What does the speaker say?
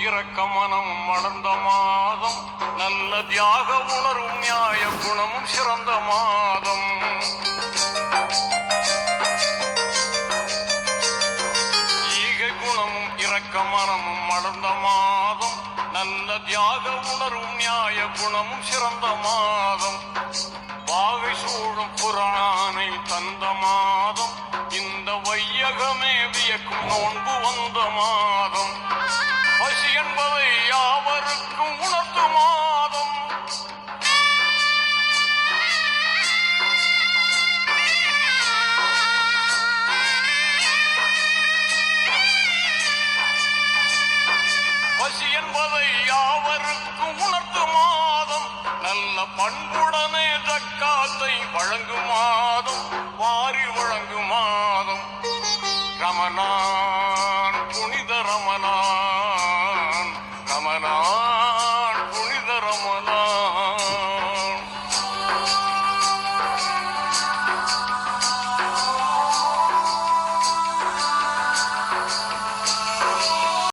இரக்க மனம் வளர்ந்த மாதம், நல்ல தியாக உணர்வும் நியாய குணமும் சிறந்த மாதம். ஈகை குணமும் இரக்க மனமும் வளர்ந்த மாதம், நல்ல தியாக உணர்வும் நியாய குணமும் சிறந்த மாதம். பாவை சூழும் புராணை தந்த மாதம், இந்த வையகமே வியக்கும் நோன்பு வந்த மாதம். பசி என்பதை யாவருக்கும் உணர்த்து மாதம். பசி என்பதை யாவருக்கும் உணர்த்து மாதம், நல்ல பண்புடனே தக்காத்தை வழங்குமா